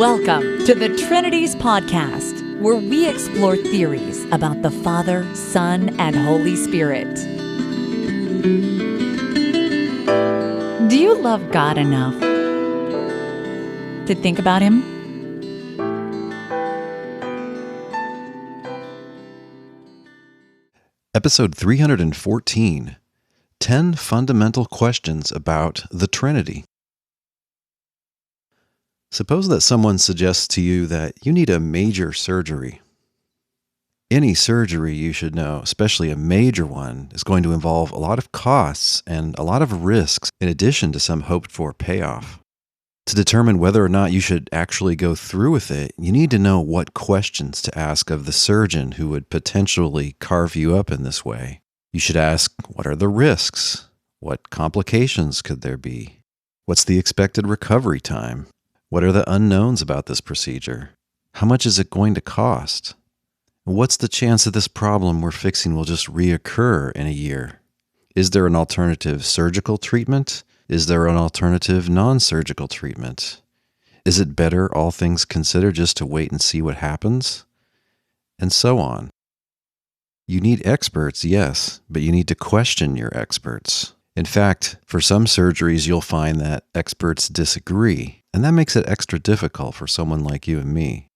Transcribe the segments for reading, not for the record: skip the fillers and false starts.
Welcome to the Trinities podcast, where we explore theories about the Father, Son, and Holy Spirit. Do you love God enough to think about Him? Episode 314, 10 Fundamental Questions About the Trinity. Suppose that someone suggests to you that you need a major surgery. Any surgery, you should know, especially a major one, is going to involve a lot of costs and a lot of risks in addition to some hoped-for payoff. To determine whether or not you should actually go through with it, you need to know what questions to ask of the surgeon who would potentially carve you up in this way. You should ask, what are the risks? What complications could there be? What's the expected recovery time? What are the unknowns about this procedure? How much is it going to cost? What's the chance that this problem we're fixing will just reoccur in a year? Is there an alternative surgical treatment? Is there an alternative non-surgical treatment? Is it better, all things considered, just to wait and see what happens? And so on. You need experts, yes, but you need to question your experts. In fact, for some surgeries, you'll find that experts disagree, and that makes it extra difficult for someone like you and me.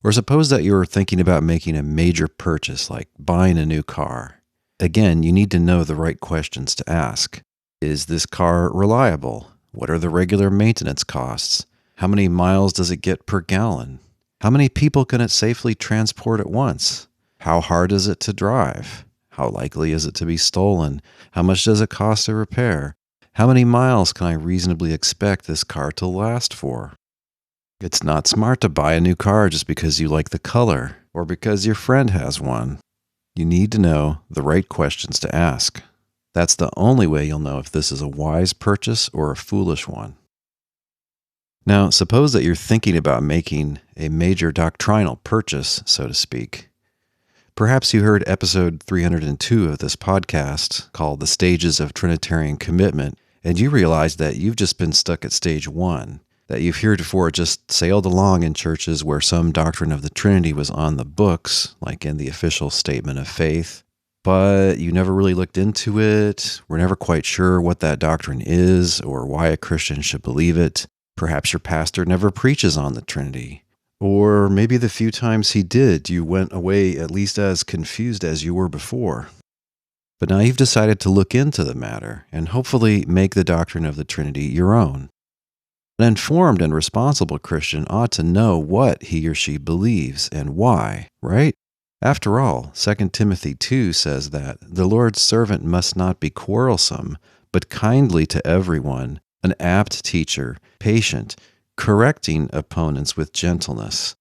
Or suppose that you're thinking about making a major purchase, like buying a new car. Again, you need to know the right questions to ask. Is this car reliable? What are the regular maintenance costs? How many miles does it get per gallon? How many people can it safely transport at once? How hard is it to drive? How likely is it to be stolen? How much does it cost to repair? How many miles can I reasonably expect this car to last for? It's not smart to buy a new car just because you like the color or because your friend has one. You need to know the right questions to ask. That's the only way you'll know if this is a wise purchase or a foolish one. Now, suppose that you're thinking about making a major doctrinal purchase, so to speak. Perhaps you heard episode 302 of this podcast called The Stages of Trinitarian Commitment, and you realized that you've just been stuck at stage 1, that you've heretofore just sailed along in churches where some doctrine of the Trinity was on the books, like in the official statement of faith, but you never really looked into it, were never quite sure what that doctrine is or why a Christian should believe it. Perhaps your pastor never preaches on the Trinity. Or maybe the few times he did, you went away at least as confused as you were before. But now you've decided to look into the matter and hopefully make the doctrine of the Trinity your own. An informed and responsible Christian ought to know what he or she believes and why, right? After all, 2 Timothy 2 says that the Lord's servant must not be quarrelsome, but kindly to everyone, an apt teacher, patient, correcting opponents with gentleness.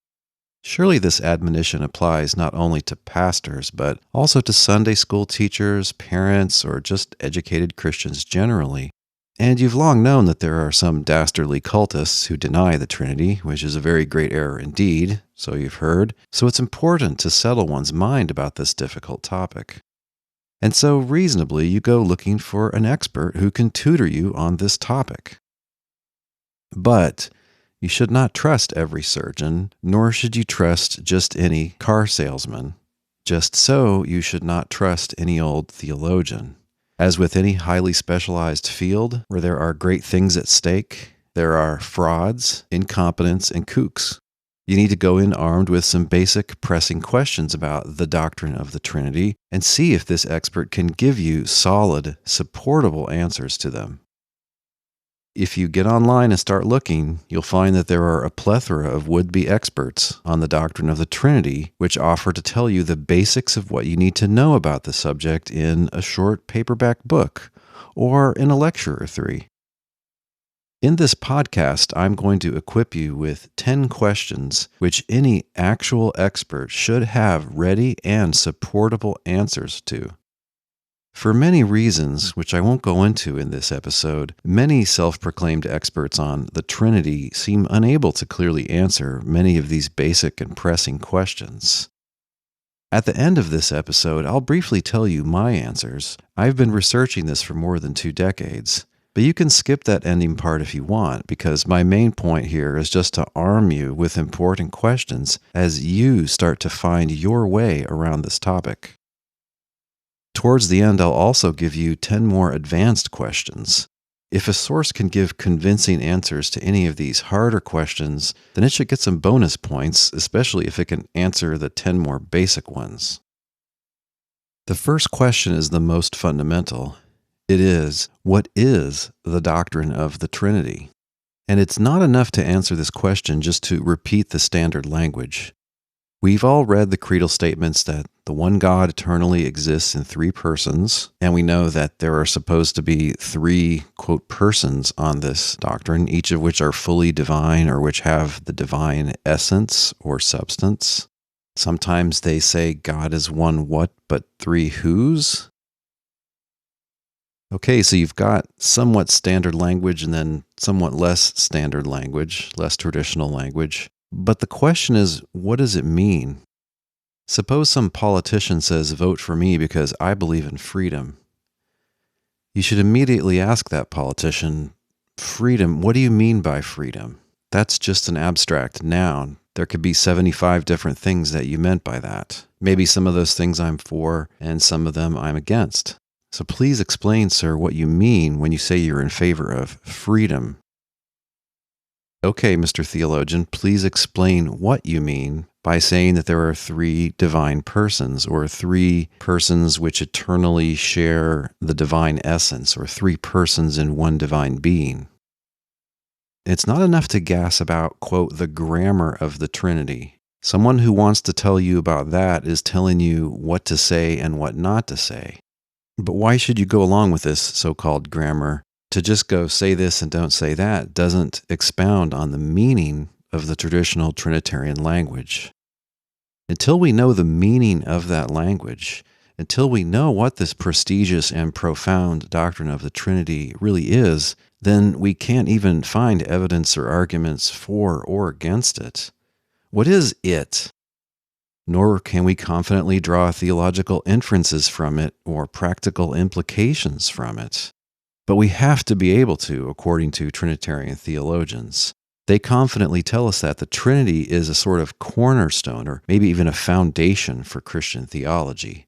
Surely this admonition applies not only to pastors, but also to Sunday school teachers, parents, or just educated Christians generally. And you've long known that there are some dastardly cultists who deny the Trinity, which is a very great error indeed, so you've heard. So it's important to settle one's mind about this difficult topic. And so reasonably, you go looking for an expert who can tutor you on this topic. But you should not trust every surgeon, nor should you trust just any car salesman. Just so, you should not trust any old theologian. As with any highly specialized field where there are great things at stake, there are frauds, incompetents, and kooks. You need to go in armed with some basic pressing questions about the doctrine of the Trinity and see if this expert can give you solid, supportable answers to them. If you get online and start looking, you'll find that there are a plethora of would-be experts on the doctrine of the Trinity, which offer to tell you the basics of what you need to know about the subject in a short paperback book or in a lecture or 3. In this podcast, I'm going to equip you with 10 questions which any actual expert should have ready and supportable answers to. For many reasons, which I won't go into in this episode, many self-proclaimed experts on the Trinity seem unable to clearly answer many of these basic and pressing questions. At the end of this episode, I'll briefly tell you my answers. I've been researching this for more than 2 decades, But you can skip that ending part if you want, because my main point here is just to arm you with important questions as you start to find your way around this topic. Towards the end, I'll also give you 10 more advanced questions. If a source can give convincing answers to any of these harder questions, then it should get some bonus points, especially if it can answer the 10 more basic ones. The first question is the most fundamental. It is, what is the doctrine of the Trinity? And it's not enough to answer this question just to repeat the standard language. We've all read the creedal statements that the one God eternally exists in three persons, and we know that there are supposed to be three, quote, persons on this doctrine, each of which are fully divine or which have the divine essence or substance. Sometimes they say God is one what, but three whos. Okay, so you've got somewhat standard language and then somewhat less standard language, less traditional language. But the question is, what does it mean? Suppose some politician says, vote for me because I believe in freedom. You should immediately ask that politician, freedom, what do you mean by freedom? That's just an abstract noun. There could be 75 different things that you meant by that. Maybe some of those things I'm for and some of them I'm against. So please explain, sir, what you mean when you say you're in favor of freedom. Okay, Mr. Theologian, please explain what you mean by saying that there are three divine persons, or three persons which eternally share the divine essence, or three persons in one divine being. It's not enough to gas about, quote, the grammar of the Trinity. Someone who wants to tell you about that is telling you what to say and what not to say. But why should you go along with this so-called grammar? To just go say this and don't say that doesn't expound on the meaning of the traditional Trinitarian language. Until we know the meaning of that language, until we know what this prestigious and profound doctrine of the Trinity really is, then we can't even find evidence or arguments for or against it. What is it? Nor can we confidently draw theological inferences from it or practical implications from it. But we have to be able to, according to Trinitarian theologians. They confidently tell us that the Trinity is a sort of cornerstone or maybe even a foundation for Christian theology.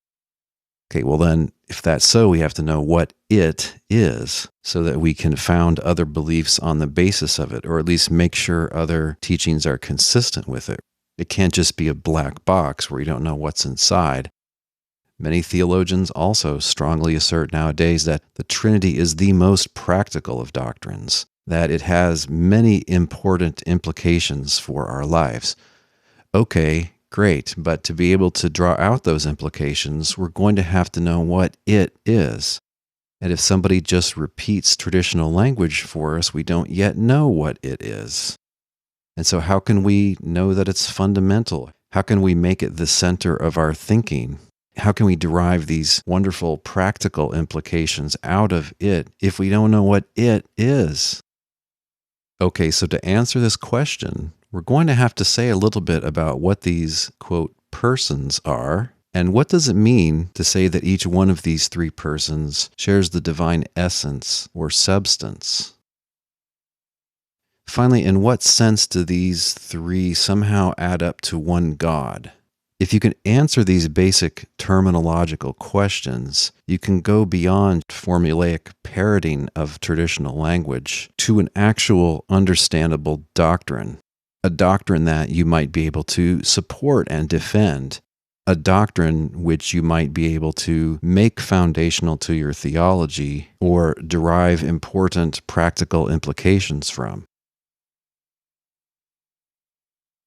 Okay, well then, if that's so, we have to know what it is so that we can found other beliefs on the basis of it, or at least make sure other teachings are consistent with it. It can't just be a black box where you don't know what's inside. Many theologians also strongly assert nowadays that the Trinity is the most practical of doctrines, that it has many important implications for our lives. Okay, great, but to be able to draw out those implications, we're going to have to know what it is. And if somebody just repeats traditional language for us, we don't yet know what it is. And so how can we know that it's fundamental? How can we make it the center of our thinking? How can we derive these wonderful practical implications out of it if we don't know what it is? Okay, so to answer this question, we're going to have to say a little bit about what these, quote, persons are, and what does it mean to say that each one of these three persons shares the divine essence or substance? Finally, in what sense do these three somehow add up to one God? If you can answer these basic terminological questions, you can go beyond formulaic parroting of traditional language to an actual understandable doctrine, a doctrine that you might be able to support and defend, a doctrine which you might be able to make foundational to your theology or derive important practical implications from.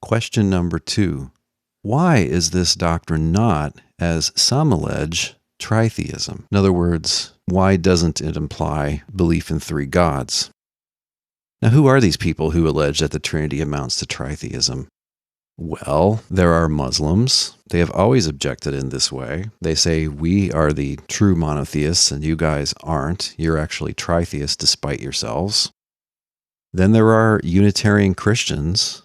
Question number 2. Why is this doctrine not, as some allege, tritheism? In other words, why doesn't it imply belief in three gods? Now, who are these people who allege that the Trinity amounts to tritheism? Well, there are Muslims. They have always objected in this way. They say, we are the true monotheists and you guys aren't. You're actually tritheists despite yourselves. Then there are Unitarian Christians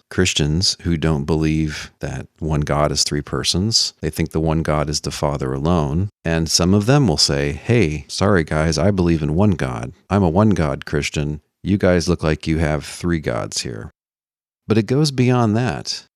who don't believe that one God is three persons. They think the one God is the Father alone. And some of them will say, hey, sorry guys, I believe in one God. I'm a one God Christian. You guys look like you have three gods here. But it goes beyond that.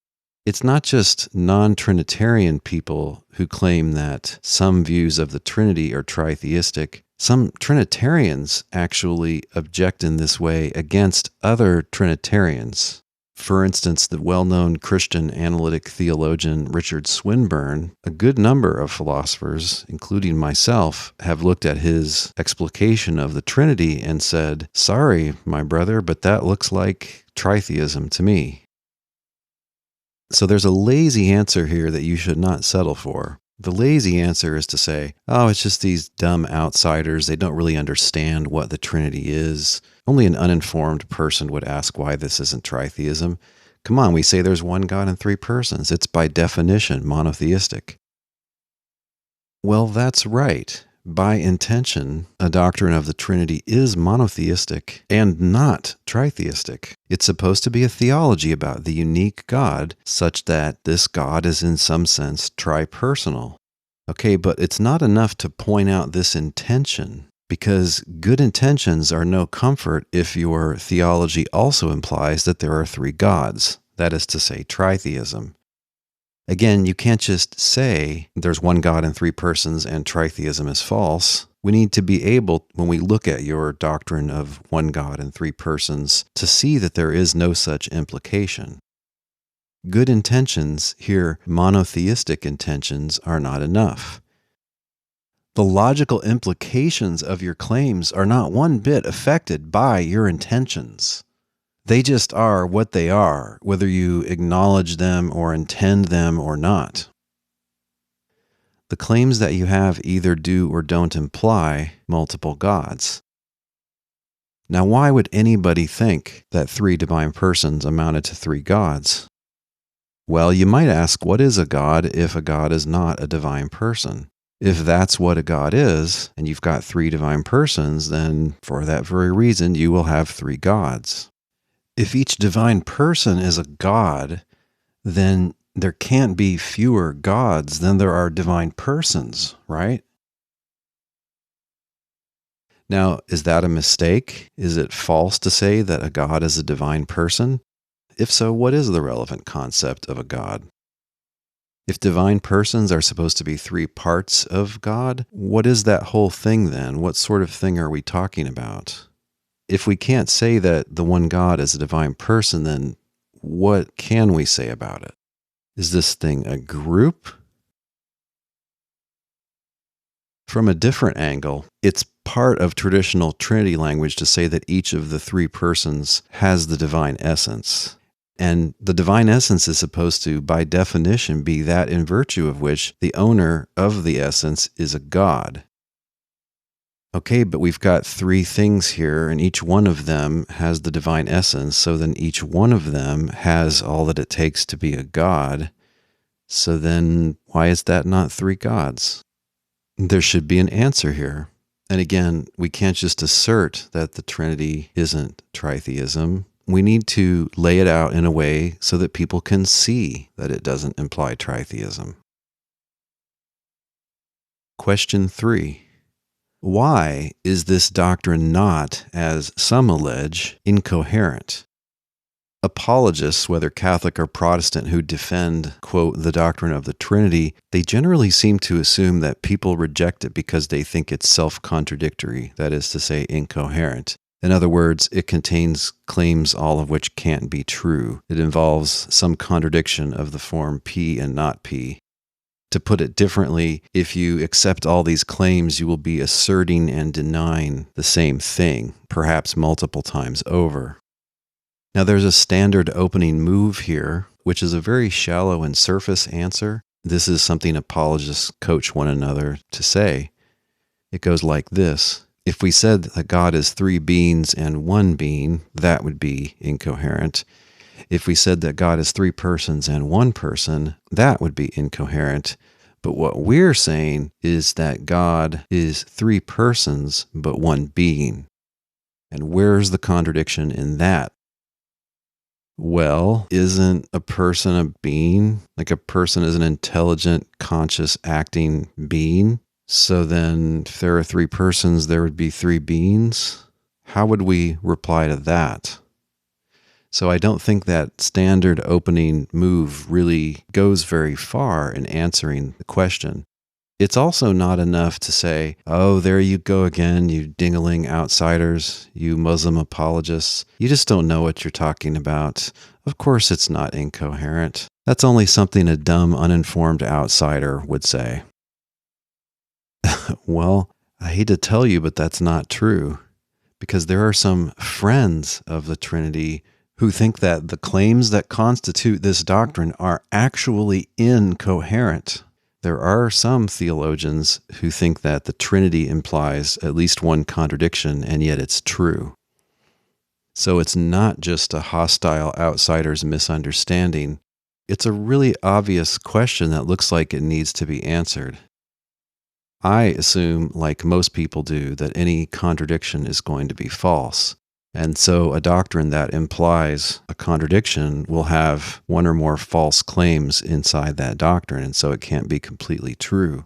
It's not just non-Trinitarian people who claim that some views of the Trinity are tritheistic. Some Trinitarians actually object in this way against other Trinitarians. For instance, the well-known Christian analytic theologian Richard Swinburne, a good number of philosophers, including myself, have looked at his explication of the Trinity and said, sorry, my brother, but that looks like tritheism to me. So there's a lazy answer here that you should not settle for. The lazy answer is to say, oh, it's just these dumb outsiders. They don't really understand what the Trinity is. Only an uninformed person would ask why this isn't tritheism. Come on, we say there's one God in three persons. It's by definition monotheistic. Well, that's right. By intention, a doctrine of the Trinity is monotheistic and not tritheistic. It's supposed to be a theology about the unique God, such that this God is in some sense tripersonal. Okay, but it's not enough to point out this intention, because good intentions are no comfort if your theology also implies that there are three gods, that is to say, tritheism. Again, you can't just say there's one God in three persons and tritheism is false. We need to be able, when we look at your doctrine of one God in three persons, to see that there is no such implication. Good intentions, here monotheistic intentions, are not enough. The logical implications of your claims are not one bit affected by your intentions. They just are what they are, whether you acknowledge them or intend them or not. The claims that you have either do or don't imply multiple gods. Now, why would anybody think that three divine persons amounted to three gods? Well, you might ask, what is a god if a god is not a divine person? If that's what a god is, and you've got three divine persons, then for that very reason, you will have three gods. If each divine person is a god, then there can't be fewer gods than there are divine persons, right? Now, is that a mistake? Is it false to say that a god is a divine person? If so, what is the relevant concept of a god? If divine persons are supposed to be three parts of God, what is that whole thing then? What sort of thing are we talking about? If we can't say that the one God is a divine person, then what can we say about it? Is this thing a group? From a different angle, it's part of traditional Trinity language to say that each of the three persons has the divine essence. And the divine essence is supposed to, by definition, be that in virtue of which the owner of the essence is a God. Okay, but we've got three things here, and each one of them has the divine essence, so then each one of them has all that it takes to be a god. So then, why is that not three gods? There should be an answer here. And again, we can't just assert that the Trinity isn't tritheism. We need to lay it out in a way so that people can see that it doesn't imply tritheism. Question 3. Why is this doctrine not, as some allege, incoherent? Apologists, whether Catholic or Protestant, who defend, quote, the doctrine of the Trinity, they generally seem to assume that people reject it because they think it's self-contradictory, that is to say, incoherent. In other words, it contains claims all of which can't be true. It involves some contradiction of the form P and not P. To put it differently, if you accept all these claims, you will be asserting and denying the same thing, perhaps multiple times over. Now, there's a standard opening move here, which is a very shallow and surface answer. This is something apologists coach one another to say. It goes like this. If we said that God is three beings and one being, that would be incoherent. If we said that God is three persons and one person, that would be incoherent. But what we're saying is that God is three persons but one being. And where's the contradiction in that? Well, isn't a person a being? Like a person is an intelligent, conscious, acting being? So then, if there are three persons, there would be three beings? How would we reply to that? So I don't think that standard opening move really goes very far in answering the question. It's also not enough to say, oh, there you go again, you dingling outsiders, you Muslim apologists. You just don't know what you're talking about. Of course it's not incoherent. That's only something a dumb, uninformed outsider would say. Well, I hate to tell you, but that's not true. Because there are some friends of the Trinity who think that the claims that constitute this doctrine are actually incoherent. There are some theologians who think that the Trinity implies at least one contradiction, and yet it's true. So it's not just a hostile outsider's misunderstanding. It's a really obvious question that looks like it needs to be answered. I assume, like most people do, that any contradiction is going to be false. And so a doctrine that implies a contradiction will have one or more false claims inside that doctrine, and so it can't be completely true.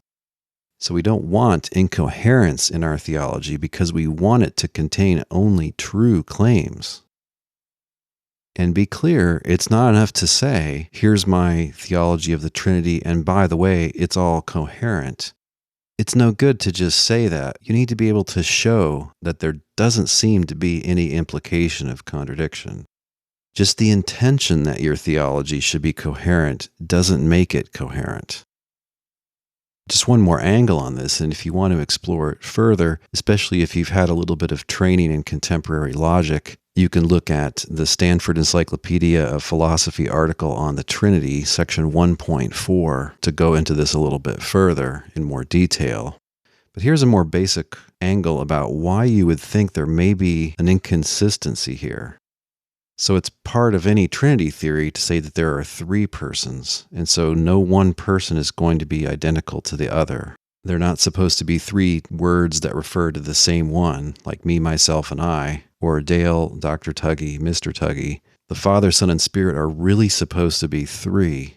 So we don't want incoherence in our theology because we want it to contain only true claims. And be clear, it's not enough to say, here's my theology of the Trinity, and by the way, it's all coherent. It's no good to just say that. You need to be able to show that there doesn't seem to be any implication of contradiction. Just the intention that your theology should be coherent doesn't make it coherent. Just one more angle on this, and if you want to explore it further, especially if you've had a little bit of training in contemporary logic, you can look at the Stanford Encyclopedia of Philosophy article on the Trinity, section 1.4, to go into this a little bit further in more detail. But here's a more basic angle about why you would think there may be an inconsistency here. So it's part of any Trinity theory to say that there are three persons, and so no one person is going to be identical to the other. They're not supposed to be three words that refer to the same one, like me, myself, and I, or Dale, Dr. Tuggy, Mr. Tuggy. The Father, Son, and Spirit are really supposed to be three.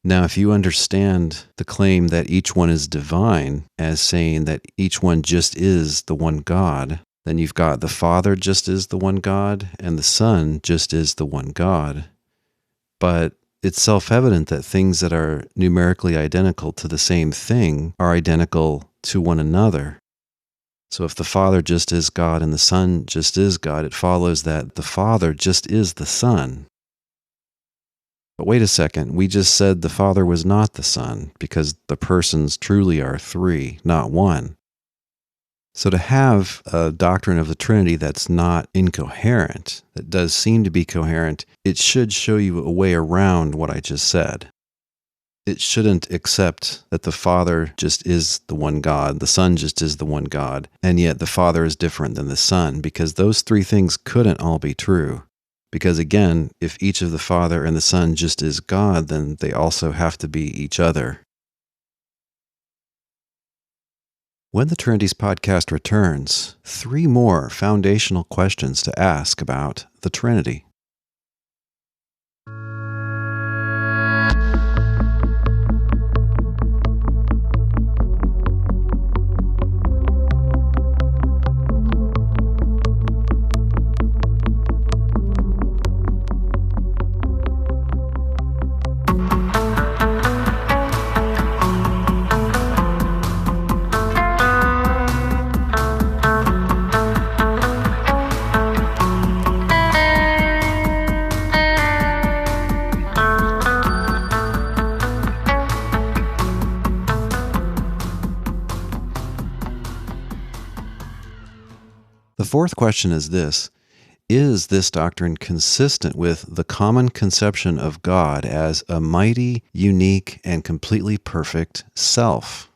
Now, if you understand the claim that each one is divine as saying that each one just is the one God, then you've got the Father just is the one God, and the Son just is the one God. But it's self-evident that things that are numerically identical to the same thing are identical to one another. So if the Father just is God and the Son just is God, it follows that the Father just is the Son. But wait a second, we just said the Father was not the Son, because the persons truly are three, not one. So to have a doctrine of the Trinity that's not incoherent, that does seem to be coherent, it should show you a way around what I just said. It shouldn't accept that the Father just is the one God, the Son just is the one God, and yet the Father is different than the Son, because those three things couldn't all be true. Because again, if each of the Father and the Son just is God, then they also have to be each other. When the Trinities podcast returns, 3 more foundational questions to ask about the Trinity. The 4th question is this: is this doctrine consistent with the common conception of God as a mighty, unique, and completely perfect self?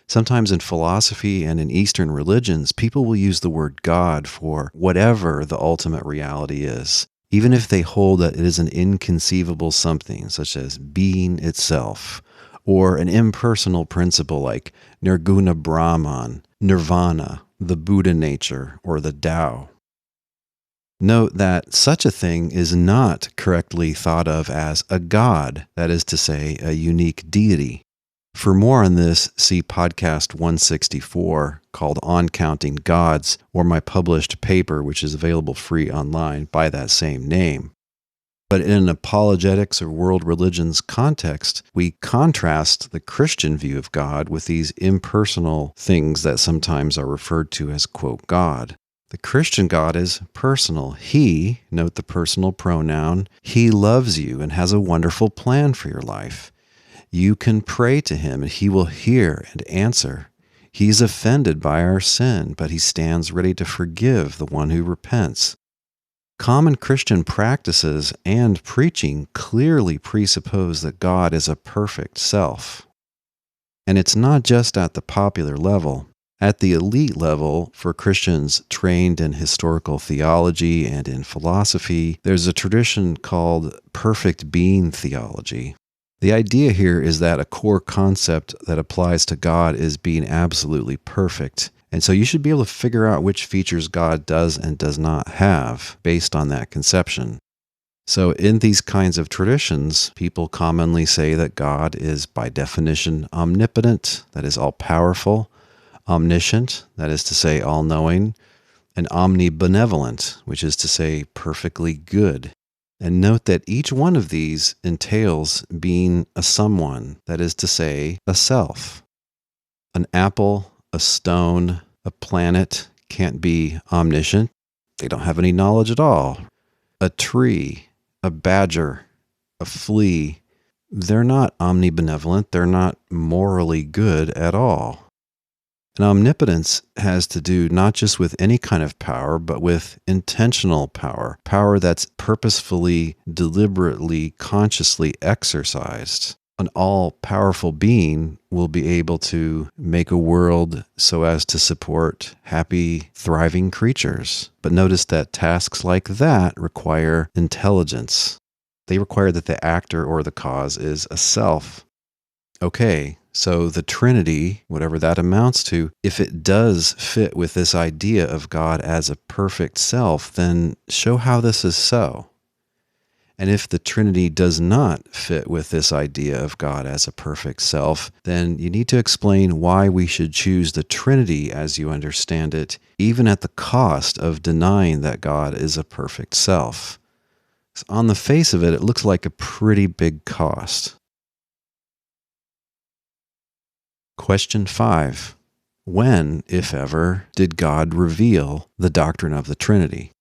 Sometimes in philosophy and in Eastern religions, people will use the word God for whatever the ultimate reality is, even if they hold that it is an inconceivable something, such as being itself, or an impersonal principle like Nirguna Brahman, Nirvana, the Buddha nature, or the Tao. Note that such a thing is not correctly thought of as a god, that is to say, a unique deity. For more on this, see podcast 164 called On Counting Gods, or my published paper, which is available free online by that same name. But in an apologetics or world religions context, we contrast the Christian view of God with these impersonal things that sometimes are referred to as, quote, God. The Christian God is personal. He, note the personal pronoun, he loves you and has a wonderful plan for your life. You can pray to him and he will hear and answer. He's offended by our sin, but he stands ready to forgive the one who repents. Common Christian practices and preaching clearly presuppose that God is a perfect self. And it's not just at the popular level. At the elite level, for Christians trained in historical theology and in philosophy, there's a tradition called perfect being theology. The idea here is that a core concept that applies to God is being absolutely perfect. And so you should be able to figure out which features God does and does not have based on that conception. So in these kinds of traditions, people commonly say that God is by definition omnipotent, that is all-powerful, omniscient, that is to say all-knowing, and omnibenevolent, which is to say perfectly good. And note that each one of these entails being a someone, that is to say, a self. An apple, a stone, a planet can't be omniscient. They don't have any knowledge at all. A tree, a badger, a flea, they're not omnibenevolent. They're not morally good at all. And omnipotence has to do not just with any kind of power, but with intentional power, power that's purposefully, deliberately, consciously exercised. An all-powerful being will be able to make a world so as to support happy, thriving creatures. But notice that tasks like that require intelligence. They require that the actor or the cause is a self. Okay. So the Trinity, whatever that amounts to, if it does fit with this idea of God as a perfect self, then show how this is so. And if the Trinity does not fit with this idea of God as a perfect self, then you need to explain why we should choose the Trinity as you understand it, even at the cost of denying that God is a perfect self. So on the face of it, it looks like a pretty big cost. Question 5. When, if ever, did God reveal the doctrine of the Trinity?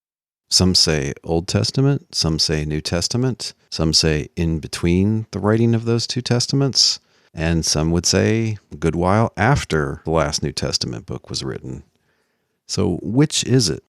Some say Old Testament, some say New Testament, some say in between the writing of those two testaments, and some would say a good while after the last New Testament book was written. So which is it?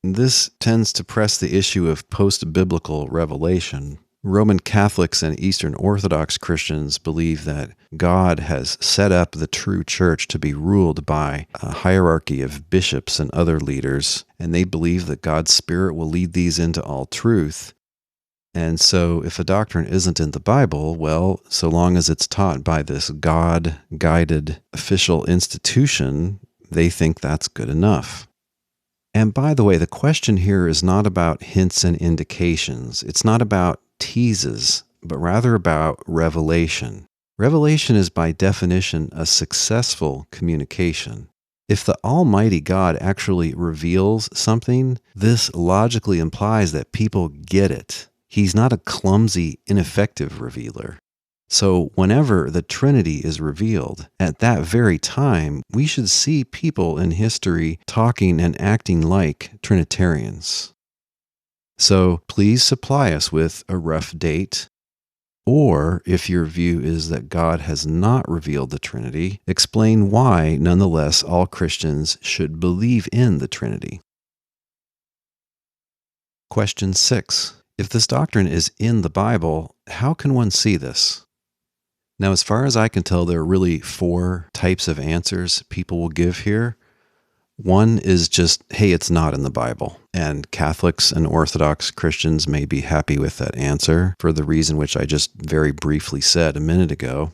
This tends to press the issue of post-biblical revelation. Roman Catholics and Eastern Orthodox Christians believe that God has set up the true church to be ruled by a hierarchy of bishops and other leaders, and they believe that God's Spirit will lead these into all truth. And so if a doctrine isn't in the Bible, well, so long as it's taught by this God-guided official institution, they think that's good enough. And by the way, the question here is not about hints and indications. It's not about teases, but rather about revelation. Revelation is by definition a successful communication. If the Almighty God actually reveals something, this logically implies that people get it. He's not a clumsy, ineffective revealer. So whenever the Trinity is revealed, at that very time, we should see people in history talking and acting like Trinitarians. So please supply us with a rough date, or if your view is that God has not revealed the Trinity, explain why, nonetheless, all Christians should believe in the Trinity. Question 6. If this doctrine is in the Bible, how can one see this? Now, as far as I can tell, there are really 4 types of answers people will give here. One is just, hey, it's not in the Bible. And Catholics and Orthodox Christians may be happy with that answer for the reason which I just very briefly said a minute ago.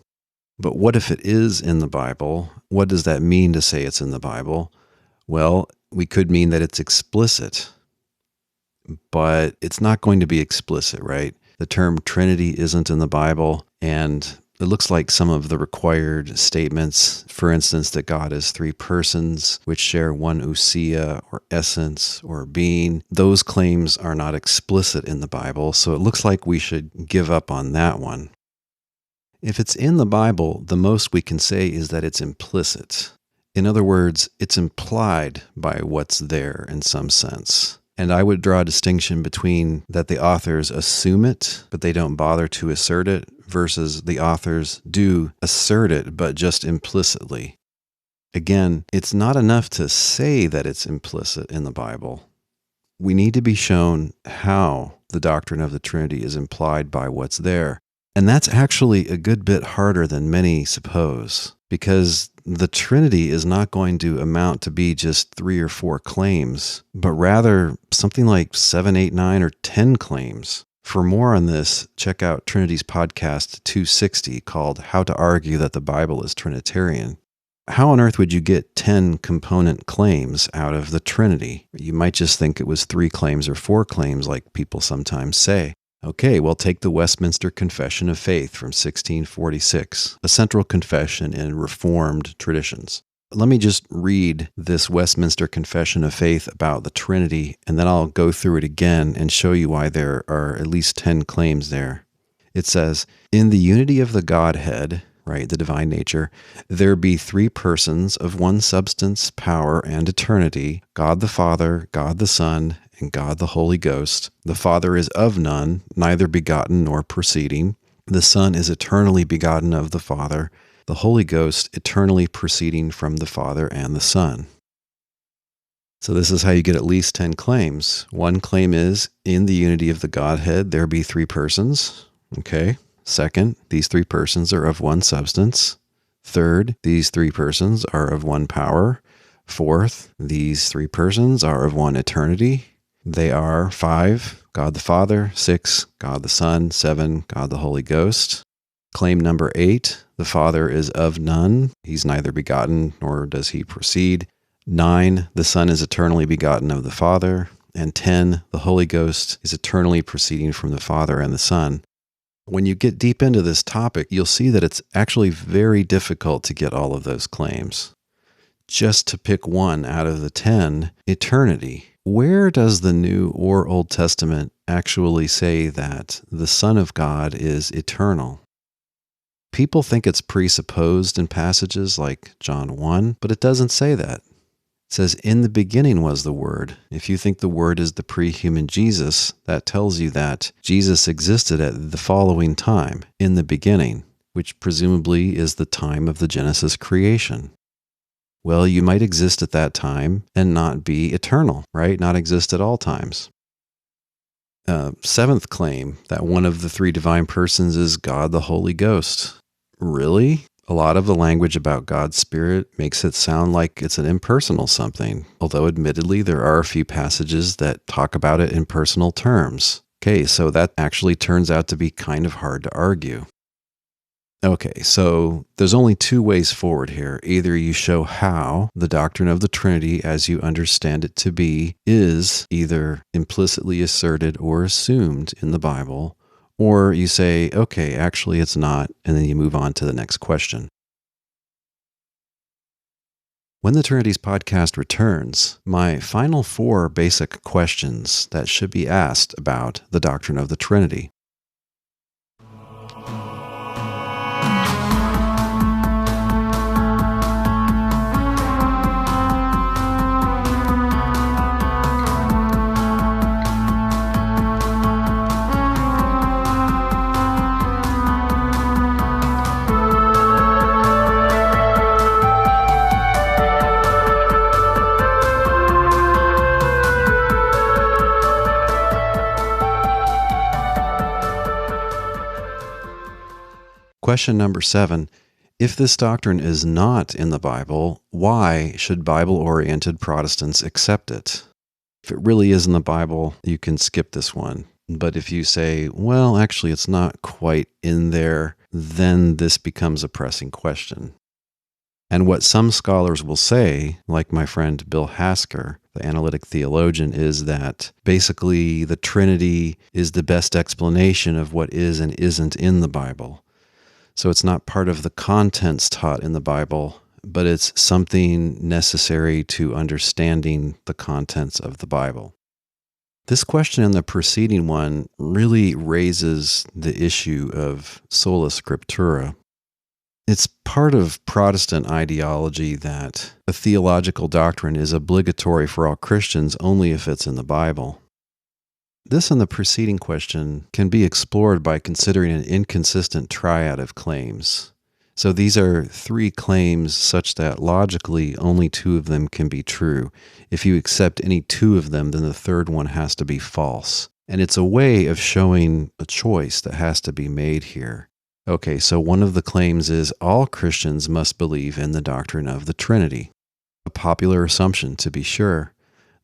But what if it is in the Bible? What does that mean to say it's in the Bible? Well, we could mean that it's explicit. but it's not going to be explicit, right? The term Trinity isn't in the Bible, and it looks like some of the required statements, for instance, that God is three persons which share one ousia or essence or being, those claims are not explicit in the Bible, so it looks like we should give up on that one. If it's in the Bible, the most we can say is that it's implicit. In other words, it's implied by what's there in some sense. And I would draw a distinction between that the authors assume it, but they don't bother to assert it, versus the authors do assert it, but just implicitly. Again, it's not enough to say that it's implicit in the Bible. We need to be shown how the doctrine of the Trinity is implied by what's there. And that's actually a good bit harder than many suppose, because the Trinity is not going to amount to be just 3 or 4 claims, but rather something like 7, 8, 9, or 10 claims. For more on this, check out Trinity's podcast 260 called How to Argue That the Bible is Trinitarian. How on earth would you get 10 component claims out of the Trinity? You might just think it was 3 claims or 4 claims like people sometimes say. Okay, well, take the Westminster Confession of Faith from 1646, a central confession in Reformed traditions. Let me just read this Westminster Confession of Faith about the Trinity, and then I'll go through it again and show you why there are at least 10 claims there. It says, "In the unity of the Godhead," right, the divine nature, "there be 3 persons of one substance, power, and eternity, God the Father, God the Son, and God the Holy Ghost. The Father is of none, neither begotten nor proceeding. The Son is eternally begotten of the Father, the Holy Ghost eternally proceeding from the Father and the Son." So this is how you get at least 10 claims. One claim is, in the unity of the Godhead, there be 3 persons. Okay. Second, these 3 persons are of one substance. Third, these 3 persons are of one power. Fourth, these 3 persons are of one eternity. They are 5, God the Father; 6, God the Son; 7, God the Holy Ghost. Claim number 8, the Father is of none. He's neither begotten nor does he proceed. 9, the Son is eternally begotten of the Father. And 10, the Holy Ghost is eternally proceeding from the Father and the Son. When you get deep into this topic, you'll see that it's actually very difficult to get all of those claims. Just to pick one out of the 10, eternity. Where does the New or Old Testament actually say that the Son of God is eternal? People think it's presupposed in passages like John 1, but it doesn't say that. It says, "In the beginning was the Word." If you think the Word is the pre-human Jesus, that tells you that Jesus existed at the following time, in the beginning, which presumably is the time of the Genesis creation. Well, you might exist at that time and not be eternal, right? Not exist at all times. 7th claim, that one of the 3 divine persons is God the Holy Ghost. Really? A lot of the language about God's Spirit makes it sound like it's an impersonal something, although admittedly there are a few passages that talk about it in personal terms. Okay, so that actually turns out to be kind of hard to argue. Okay, so there's only 2 ways forward here. Either you show how the doctrine of the Trinity, as you understand it to be, is either implicitly asserted or assumed in the Bible, or you say, okay, actually it's not, and then you move on to the next question. When the Trinities podcast returns, my final 4 basic questions that should be asked about the doctrine of the Trinity. Question number 7. If this doctrine is not in the Bible, why should Bible-oriented Protestants accept it? If it really is in the Bible, you can skip this one. But if you say, well, actually it's not quite in there, then this becomes a pressing question. And what some scholars will say, like my friend Bill Hasker, the analytic theologian, is that basically the Trinity is the best explanation of what is and isn't in the Bible. So it's not part of the contents taught in the Bible, but it's something necessary to understanding the contents of the Bible. This question and the preceding one really raises the issue of sola scriptura. It's part of Protestant ideology that a theological doctrine is obligatory for all Christians only if it's in the Bible. This and the preceding question can be explored by considering an inconsistent triad of claims. So these are three claims such that logically only two of them can be true. If you accept any two of them, then the third one has to be false. And it's a way of showing a choice that has to be made here. Okay, so one of the claims is all Christians must believe in the doctrine of the Trinity. A popular assumption, to be sure.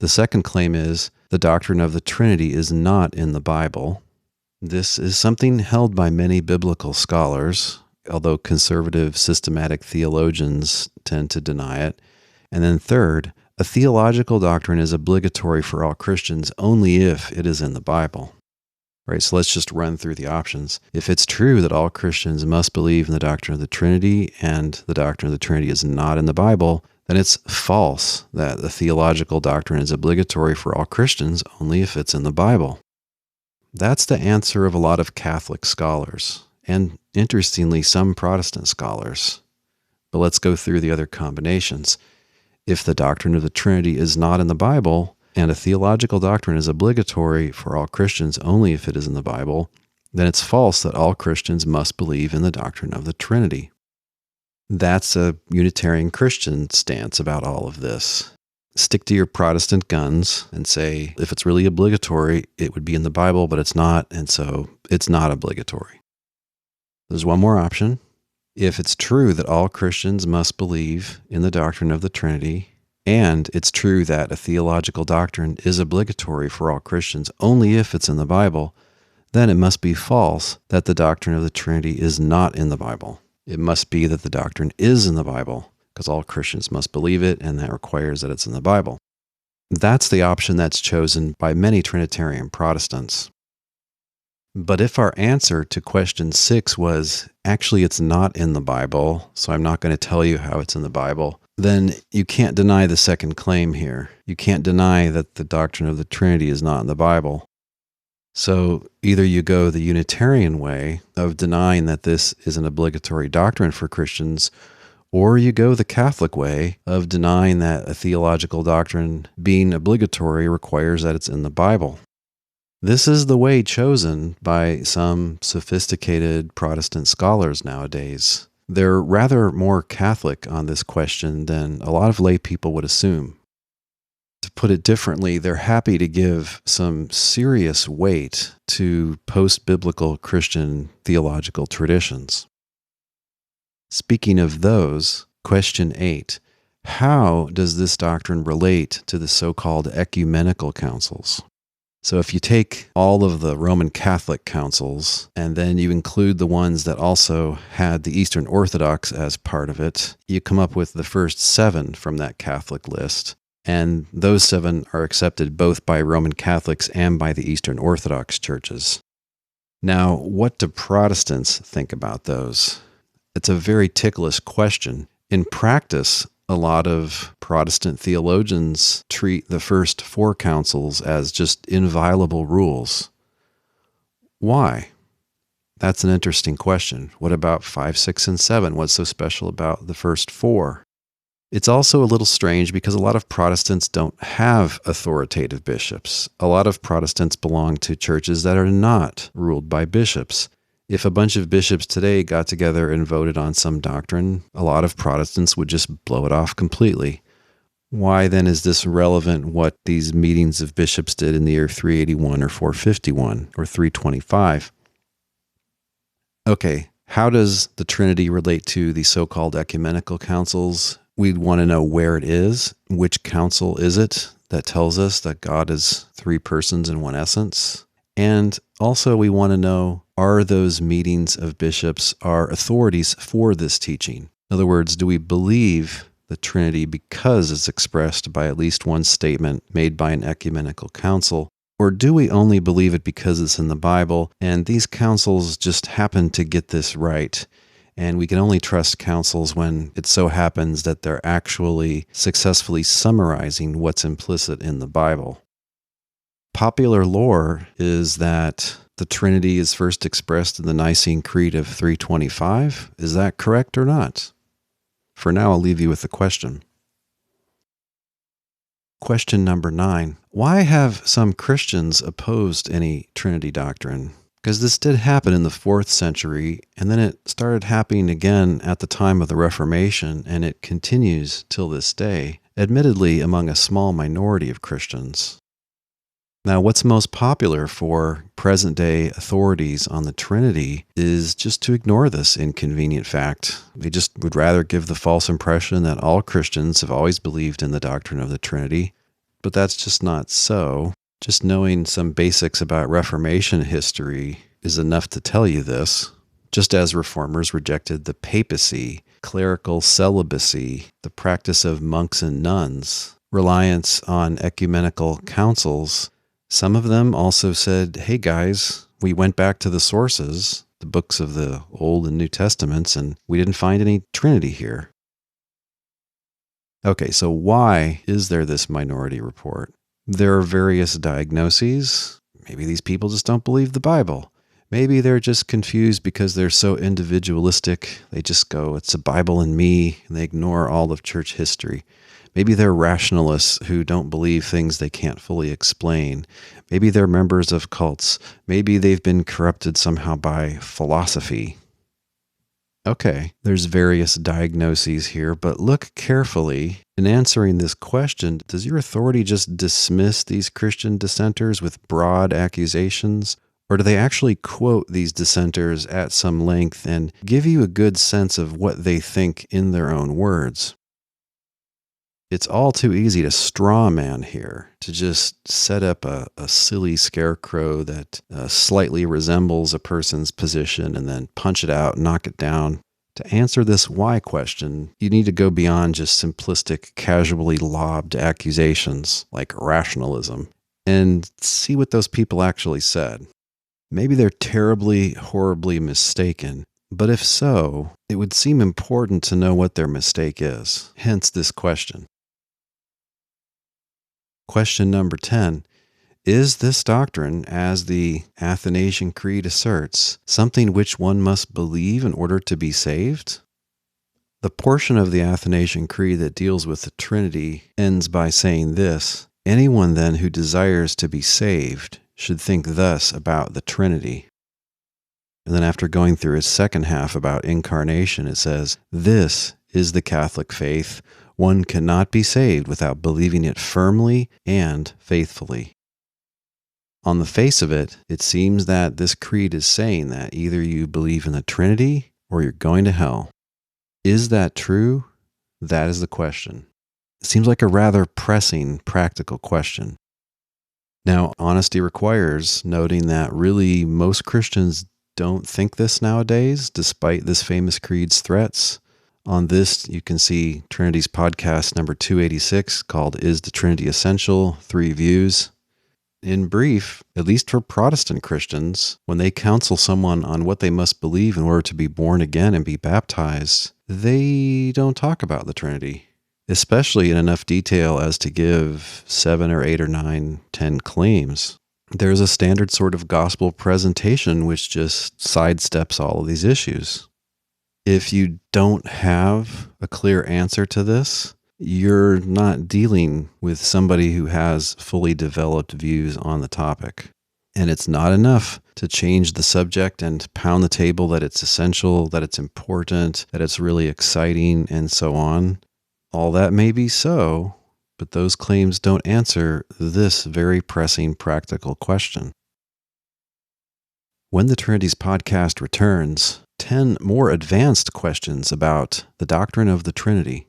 The second claim is the doctrine of the Trinity is not in the Bible. This is something held by many biblical scholars, although conservative systematic theologians tend to deny it. And then third, a theological doctrine is obligatory for all Christians only if it is in the Bible. Right, so let's just run through the options. If it's true that all Christians must believe in the doctrine of the Trinity and the doctrine of the Trinity is not in the Bible, then it's false that the theological doctrine is obligatory for all Christians only if it's in the Bible. That's the answer of a lot of Catholic scholars, and interestingly, some Protestant scholars. But let's go through the other combinations. If the doctrine of the Trinity is not in the Bible, and a theological doctrine is obligatory for all Christians only if it is in the Bible, then it's false that all Christians must believe in the doctrine of the Trinity. That's a Unitarian Christian stance about all of this. Stick to your Protestant guns and say, if it's really obligatory, it would be in the Bible, but it's not, and so it's not obligatory. There's one more option. If it's true that all Christians must believe in the doctrine of the Trinity, and it's true that a theological doctrine is obligatory for all Christians only if it's in the Bible, then it must be false that the doctrine of the Trinity is not in the Bible. It must be that the doctrine is in the Bible, because all Christians must believe it, and that requires that it's in the Bible. That's the option that's chosen by many Trinitarian Protestants. But if our answer to question 6 was, actually it's not in the Bible, so I'm not going to tell you how it's in the Bible, then you can't deny the second claim here. You can't deny that the doctrine of the Trinity is not in the Bible. So either you go the Unitarian way of denying that this is an obligatory doctrine for Christians, or you go the Catholic way of denying that a theological doctrine being obligatory requires that it's in the Bible. This is the way chosen by some sophisticated Protestant scholars nowadays. They're rather more Catholic on this question than a lot of lay people would assume. To put it differently, they're happy to give some serious weight to post-biblical Christian theological traditions. Speaking of those, question 8, how does this doctrine relate to the so-called ecumenical councils? So if you take all of the Roman Catholic councils, and then you include the ones that also had the Eastern Orthodox as part of it, you come up with the first 7 from that Catholic list. And those 7 are accepted both by Roman Catholics and by the Eastern Orthodox churches. Now, what do Protestants think about those? It's a very ticklish question. In practice, a lot of Protestant theologians treat the first 4 councils as just inviolable rules. Why? That's an interesting question. What about 5, 6, and 7? What's so special about the first 4? It's also a little strange because a lot of Protestants don't have authoritative bishops. A lot of Protestants belong to churches that are not ruled by bishops. If a bunch of bishops today got together and voted on some doctrine, a lot of Protestants would just blow it off completely. Why then is this relevant what these meetings of bishops did in the year 381 or 451 or 325? Okay, how does the Trinity relate to the so-called ecumenical councils? We'd want to know where it is. Which council is it that tells us that God is 3 persons in one essence? And also we want to know, are those meetings of bishops are authorities for this teaching? In other words, do we believe the Trinity because it's expressed by at least one statement made by an ecumenical council? Or do we only believe it because it's in the Bible, and these councils just happen to get this right? And we can only trust councils when it so happens that they're actually successfully summarizing what's implicit in the Bible. Popular lore is that the Trinity is first expressed in the Nicene Creed of 325. Is that correct or not? For now, I'll leave you with the question. Question number 9. Why have some Christians opposed any Trinity doctrine? Because this did happen in the 4th century, and then it started happening again at the time of the Reformation, and it continues till this day, admittedly among a small minority of Christians. Now, what's most popular for present-day authorities on the Trinity is just to ignore this inconvenient fact. They just would rather give the false impression that all Christians have always believed in the doctrine of the Trinity, but that's just not so. Just knowing some basics about Reformation history is enough to tell you this. Just as reformers rejected the papacy, clerical celibacy, the practice of monks and nuns, reliance on ecumenical councils, some of them also said, hey guys, we went back to the sources, the books of the Old and New Testaments, and we didn't find any Trinity here. Okay, so why is there this minority report? There are various diagnoses. Maybe these people just don't believe the Bible. Maybe they're just confused because they're so individualistic. They just go, it's a Bible in me, and they ignore all of church history. Maybe they're rationalists who don't believe things they can't fully explain. Maybe they're members of cults. Maybe they've been corrupted somehow by philosophy. Okay, there's various diagnoses here, but look carefully. In answering this question, does your authority just dismiss these Christian dissenters with broad accusations? Or do they actually quote these dissenters at some length and give you a good sense of what they think in their own words? It's all too easy to straw man here, to just set up a silly scarecrow that slightly resembles a person's position and then punch it out, knock it down. To answer this why question, you need to go beyond just simplistic, casually lobbed accusations like rationalism and see what those people actually said. Maybe they're terribly, horribly mistaken, but if so, it would seem important to know what their mistake is, hence this question. Question number 10. Is this doctrine, as the Athanasian Creed asserts, something which one must believe in order to be saved? The portion of the Athanasian Creed that deals with the Trinity ends by saying this: anyone then who desires to be saved should think thus about the Trinity. And then after going through his second half about incarnation, it says, this is the Catholic faith. One cannot be saved without believing it firmly and faithfully. On the face of it, it seems that this creed is saying that either you believe in the Trinity or you're going to hell. Is that true? That is the question. It seems like a rather pressing, practical question. Now, honesty requires noting that really most Christians don't think this nowadays, despite this famous creed's threats. On this, you can see Trinity's podcast number 286 called Is the Trinity Essential? 3 Views. In brief, at least for Protestant Christians, when they counsel someone on what they must believe in order to be born again and be baptized, they don't talk about the Trinity, especially in enough detail as to give 7 or 8 or 9, 10 claims. There's a standard sort of gospel presentation which just sidesteps all of these issues. If you don't have a clear answer to this, you're not dealing with somebody who has fully developed views on the topic. And it's not enough to change the subject and pound the table that it's essential, that it's important, that it's really exciting, and so on. All that may be so, but those claims don't answer this very pressing practical question. When the Trinities podcast returns, 10 more advanced questions about the doctrine of the Trinity.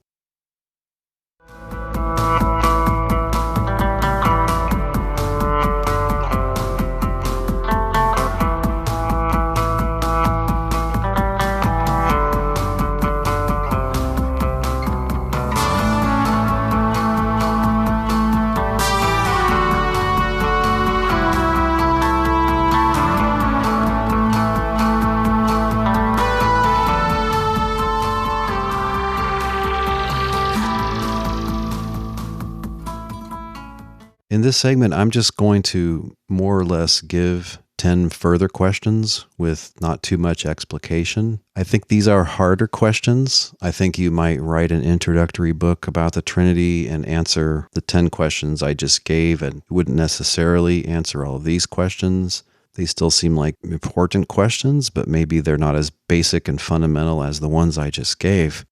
this segment, I'm just going to more or less give 10 further questions with not too much explication. I think these are harder questions. I think you might write an introductory book about the Trinity and answer the 10 questions I just gave, and wouldn't necessarily answer all of these questions. They still seem like important questions, but maybe they're not as basic and fundamental as the ones I just gave.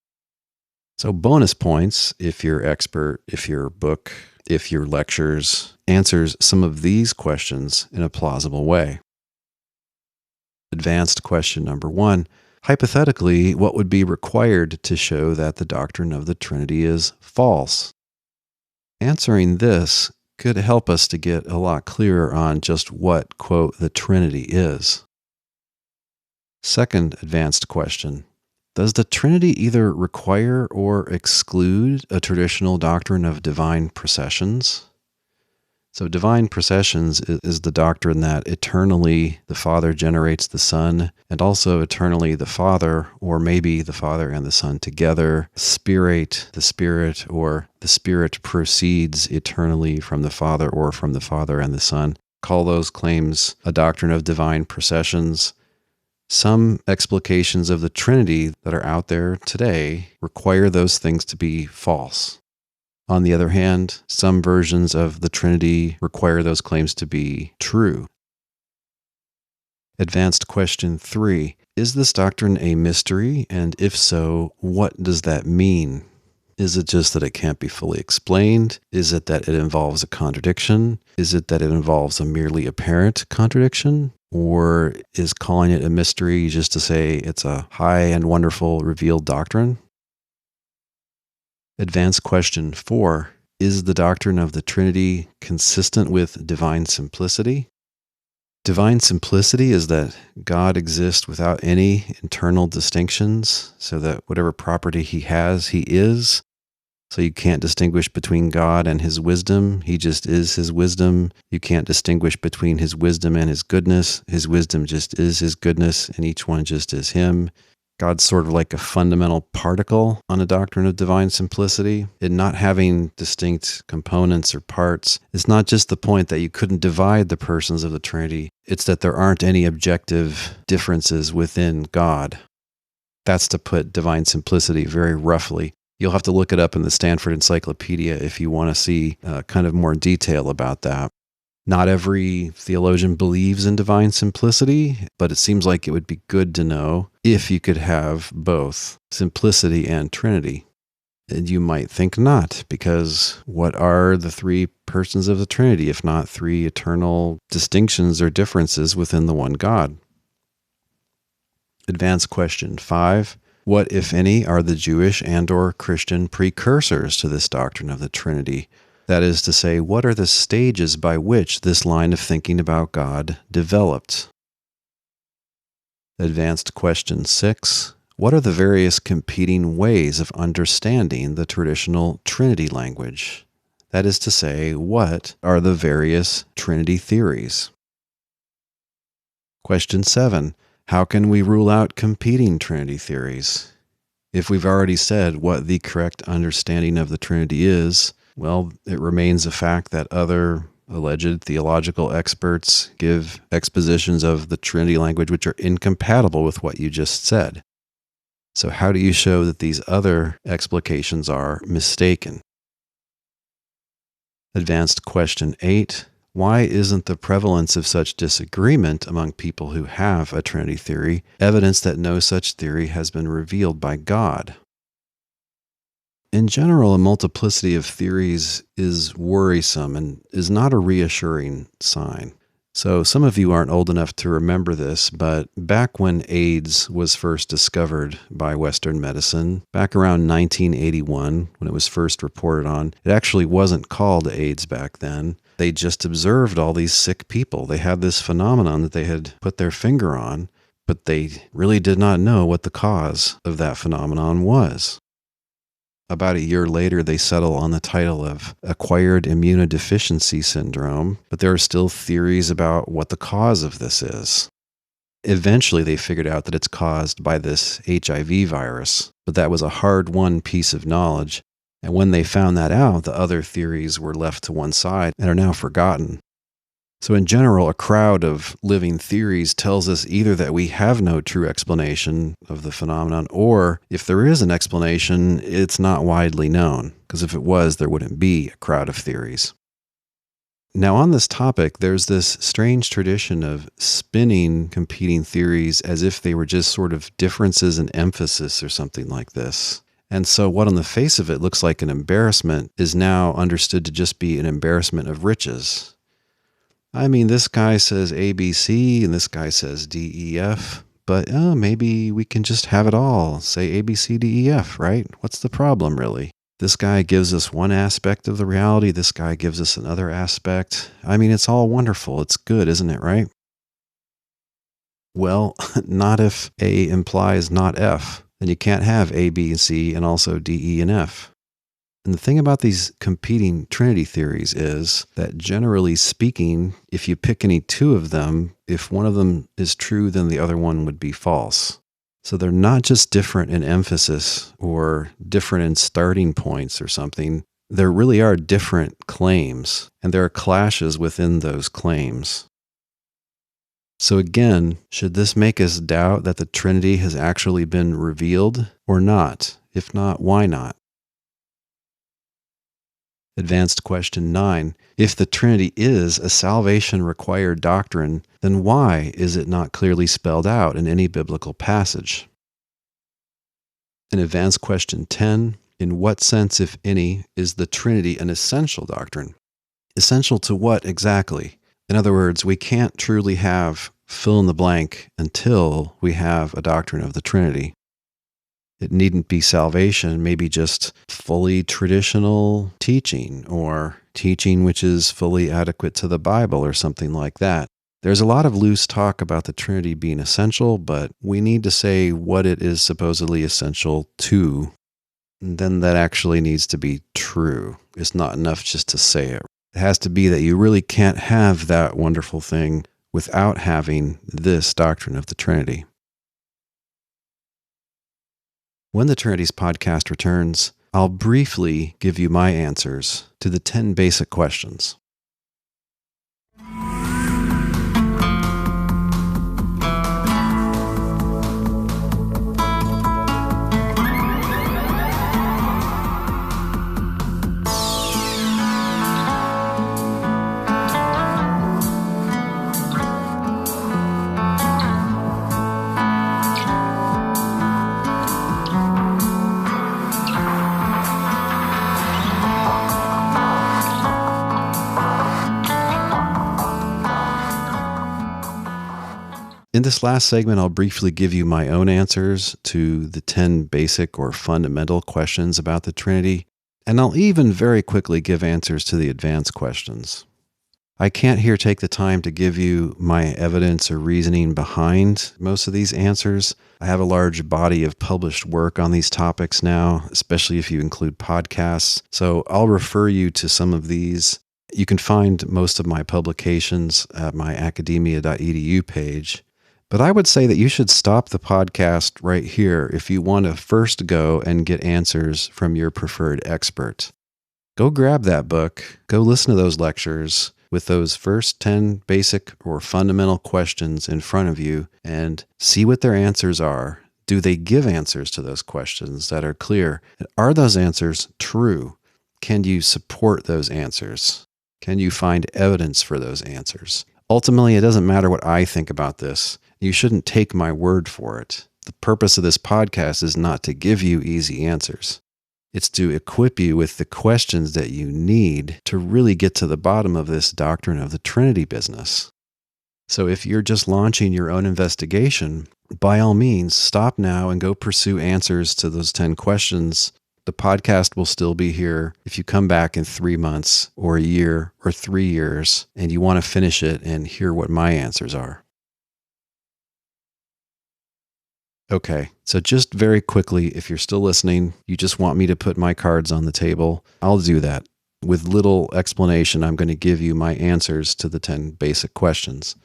So bonus points if your expert, if your book, if your lectures answers some of these questions in a plausible way. Advanced question number 1. Hypothetically, what would be required to show that the doctrine of the Trinity is false? Answering this could help us to get a lot clearer on just what, quote, the Trinity is. Second advanced question. Does the Trinity either require or exclude a traditional doctrine of divine processions? So divine processions is the doctrine that eternally the Father generates the Son, and also eternally the Father, or maybe the Father and the Son together, spirate the Spirit, or the Spirit proceeds eternally from the Father or from the Father and the Son. Call those claims a doctrine of divine processions. Some explications of the Trinity that are out there today require those things to be false. On the other hand, some versions of the Trinity require those claims to be true. Advanced question 3. Is this doctrine a mystery? And if so, what does that mean? Is it just that it can't be fully explained? Is it that it involves a contradiction? Is it that it involves a merely apparent contradiction? Or is calling it a mystery just to say it's a high and wonderful revealed doctrine? Advanced question 4. Is the doctrine of the Trinity consistent with divine simplicity? Divine simplicity is that God exists without any internal distinctions, so that whatever property he has, he is. So you can't distinguish between God and his wisdom. He just is his wisdom. You can't distinguish between his wisdom and his goodness. His wisdom just is his goodness, and each one just is him. God's sort of like a fundamental particle on a doctrine of divine simplicity. In not having distinct components or parts, it's not just the point that you couldn't divide the persons of the Trinity. It's that there aren't any objective differences within God. That's to put divine simplicity very roughly. You'll have to look it up in the Stanford Encyclopedia if you want to see kind of more detail about that. Not every theologian believes in divine simplicity, but it seems like it would be good to know if you could have both simplicity and Trinity. And you might think not, because what are the three persons of the Trinity if not three eternal distinctions or differences within the one God? Advanced question 5. What, if any, are the Jewish and/or Christian precursors to this doctrine of the Trinity? That is to say, what are the stages by which this line of thinking about God developed? Advanced question 6. What are the various competing ways of understanding the traditional Trinity language? That is to say, what are the various Trinity theories? Question 7. How can we rule out competing Trinity theories? If we've already said what the correct understanding of the Trinity is, well, it remains a fact that other alleged theological experts give expositions of the Trinity language which are incompatible with what you just said. So how do you show that these other explications are mistaken? Advanced question 8. Why isn't the prevalence of such disagreement among people who have a Trinity theory evidence that no such theory has been revealed by God? In general, a multiplicity of theories is worrisome and is not a reassuring sign. So some of you aren't old enough to remember this, but back when AIDS was first discovered by Western medicine, back around 1981, when it was first reported on, it actually wasn't called AIDS back then. They just observed all these sick people. They had this phenomenon that they had put their finger on, but they really did not know what the cause of that phenomenon was. About a year later, they settle on the title of acquired immunodeficiency syndrome, but there are still theories about what the cause of this is. Eventually, they figured out that it's caused by this HIV virus, but that was a hard-won piece of knowledge. And when they found that out, the other theories were left to one side and are now forgotten. So in general, a crowd of living theories tells us either that we have no true explanation of the phenomenon, or if there is an explanation, it's not widely known, because if it was, there wouldn't be a crowd of theories. Now on this topic, there's this strange tradition of spinning competing theories as if they were just sort of differences in emphasis or something like this. And so what on the face of it looks like an embarrassment is now understood to just be an embarrassment of riches. I mean, this guy says ABC and this guy says DEF, but maybe we can just have it all, say ABCDEF, right? What's the problem, really? This guy gives us one aspect of the reality, this guy gives us another aspect. I mean, it's all wonderful. It's good, isn't it, right? Well, not if A implies not F. Then you can't have A, B, and C, and also D, E, and F. And the thing about these competing Trinity theories is that generally speaking, if you pick any two of them, if one of them is true, then the other one would be false. So they're not just different in emphasis or different in starting points or something. There really are different claims, and there are clashes within those claims. So again, should this make us doubt that the Trinity has actually been revealed or not? If not, why not? Advanced question 9. If the Trinity is a salvation-required doctrine, then why is it not clearly spelled out in any biblical passage? And advanced question 10. In what sense, if any, is the Trinity an essential doctrine? Essential to what exactly? In other words, we can't truly have fill in the blank until we have a doctrine of the Trinity. It needn't be salvation, maybe just fully traditional teaching or teaching which is fully adequate to the Bible or something like that. There's a lot of loose talk about the Trinity being essential, but we need to say what it is supposedly essential to. And then that actually needs to be true. It's not enough just to say it. It has to be that you really can't have that wonderful thing without having this doctrine of the Trinity. When the Trinities podcast returns, I'll briefly give you my answers to the 10 basic questions. In this last segment, I'll briefly give you my own answers to the 10 basic or fundamental questions about the Trinity, and I'll even very quickly give answers to the advanced questions. I can't here take the time to give you my evidence or reasoning behind most of these answers. I have a large body of published work on these topics now, especially if you include podcasts, so I'll refer you to some of these. You can find most of my publications at my academia.edu page. But I would say that you should stop the podcast right here if you want to first go and get answers from your preferred expert. Go grab that book, go listen to those lectures with those first 10 basic or fundamental questions in front of you and see what their answers are. Do they give answers to those questions that are clear? Are those answers true? Can you support those answers? Can you find evidence for those answers? Ultimately, it doesn't matter what I think about this. You shouldn't take my word for it. The purpose of this podcast is not to give you easy answers. It's to equip you with the questions that you need to really get to the bottom of this doctrine of the Trinity business. So if you're just launching your own investigation, by all means, stop now and go pursue answers to those 10 questions. The podcast will still be here if you come back in 3 months or a year or 3 years and you want to finish it and hear what my answers are. Okay, so just very quickly, if you're still listening, you just want me to put my cards on the table, I'll do that. With little explanation, I'm going to give you my answers to the 10 basic questions.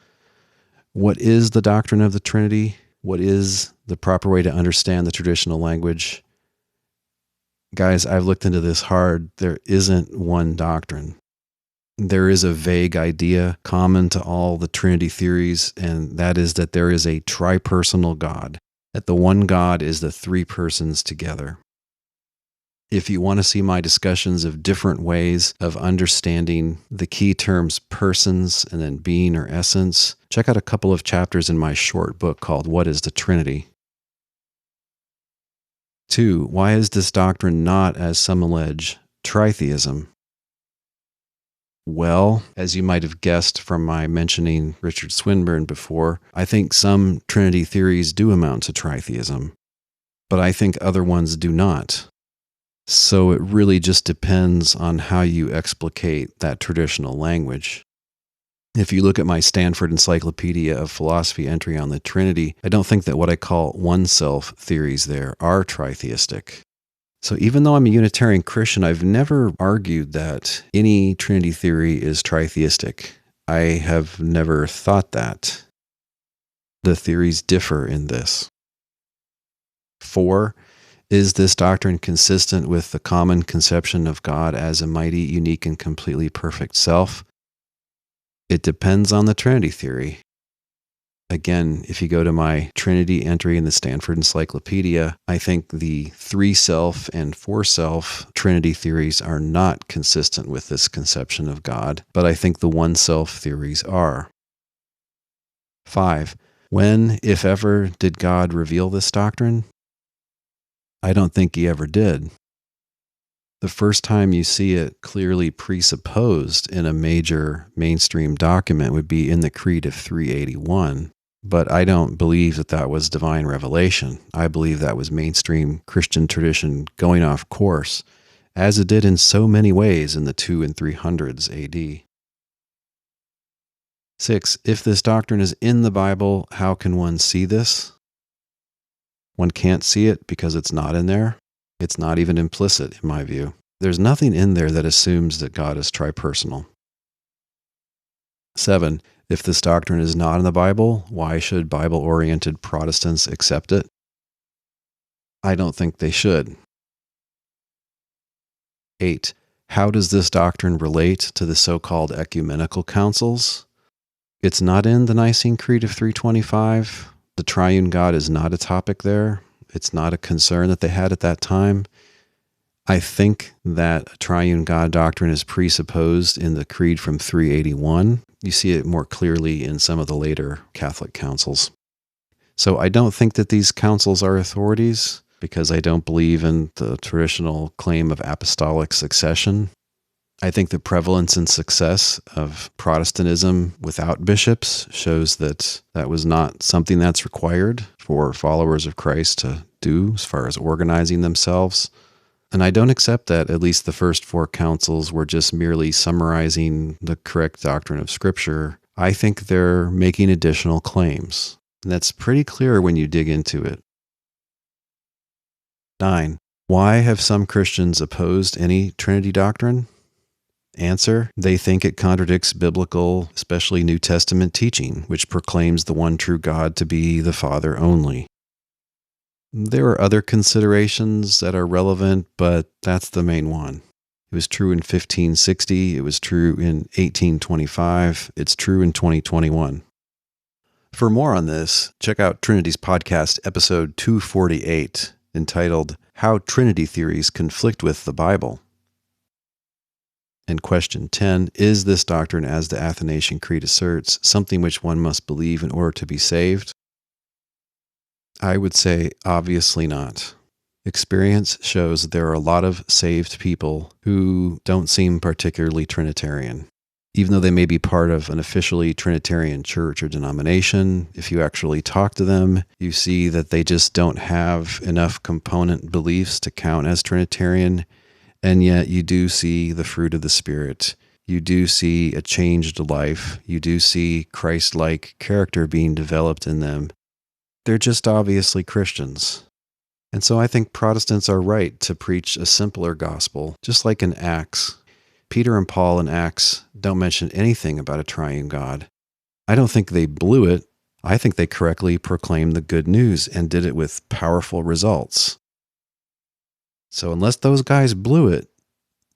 What is the doctrine of the Trinity? What is the proper way to understand the traditional language? Guys, I've looked into this hard. There isn't one doctrine. There is a vague idea common to all the Trinity theories, and that is that there is a tripersonal God, that the one God is the three persons together. If you want to see my discussions of different ways of understanding the key terms persons and then being or essence, check out a couple of chapters in my short book called What is the Trinity? 2. Why is this doctrine not, as some allege, tritheism? Well, as you might have guessed from my mentioning Richard Swinburne before, I think some Trinity theories do amount to tritheism, but I think other ones do not. So it really just depends on how you explicate that traditional language. If you look at my Stanford Encyclopedia of Philosophy entry on the Trinity, I don't think that what I call one-self theories there are tritheistic. So even though I'm a Unitarian Christian, I've never argued that any Trinity theory is tritheistic. I have never thought that. The theories differ in this. 4. Is this doctrine consistent with the common conception of God as a mighty, unique, and completely perfect self? It depends on the Trinity theory. Again, if you go to my Trinity entry in the Stanford Encyclopedia, I think the three-self and four-self Trinity theories are not consistent with this conception of God, but I think the one-self theories are. 5. When, if ever, did God reveal this doctrine? I don't think he ever did. The first time you see it clearly presupposed in a major mainstream document would be in the Creed of 381. But I don't believe that that was divine revelation. I believe that was mainstream Christian tradition going off course, as it did in so many ways in the 200s and 300s AD. 6. If this doctrine is in the Bible, how can one see this? One can't see it because it's not in there. It's not even implicit, in my view. There's nothing in there that assumes that God is tripersonal. 7. If this doctrine is not in the Bible, why should Bible-oriented Protestants accept it? I don't think they should. 8. How does this doctrine relate to the so-called ecumenical councils? It's not in the Nicene Creed of 325. The triune God is not a topic there. It's not a concern that they had at that time. I think that a triune God doctrine is presupposed in the Creed from 381. You see it more clearly in some of the later Catholic councils. So I don't think that these councils are authorities because I don't believe in the traditional claim of apostolic succession. I think the prevalence and success of Protestantism without bishops shows that that was not something that's required for followers of Christ to do as far as organizing themselves. And I don't accept that at least the first four councils were just merely summarizing the correct doctrine of Scripture. I think they're making additional claims. And that's pretty clear when you dig into it. 9. Why have some Christians opposed any Trinity doctrine? Answer: they think it contradicts biblical, especially New Testament teaching, which proclaims the one true God to be the Father only. There are other considerations that are relevant, but that's the main one. It was true in 1560, it was true in 1825, it's true in 2021. For more on this, check out Trinity's podcast, episode 248, entitled How Trinity Theories Conflict with the Bible. And question 10, is this doctrine, as the Athanasian Creed asserts, something which one must believe in order to be saved? I would say obviously not. Experience shows that there are a lot of saved people who don't seem particularly Trinitarian. Even though they may be part of an officially Trinitarian church or denomination, if you actually talk to them, you see that they just don't have enough component beliefs to count as Trinitarian. And yet you do see the fruit of the Spirit. You do see a changed life. You do see Christ-like character being developed in them. They're just obviously Christians. And so I think Protestants are right to preach a simpler gospel, just like in Acts. Peter and Paul in Acts don't mention anything about a triune God. I don't think they blew it. I think they correctly proclaimed the good news and did it with powerful results. So unless those guys blew it,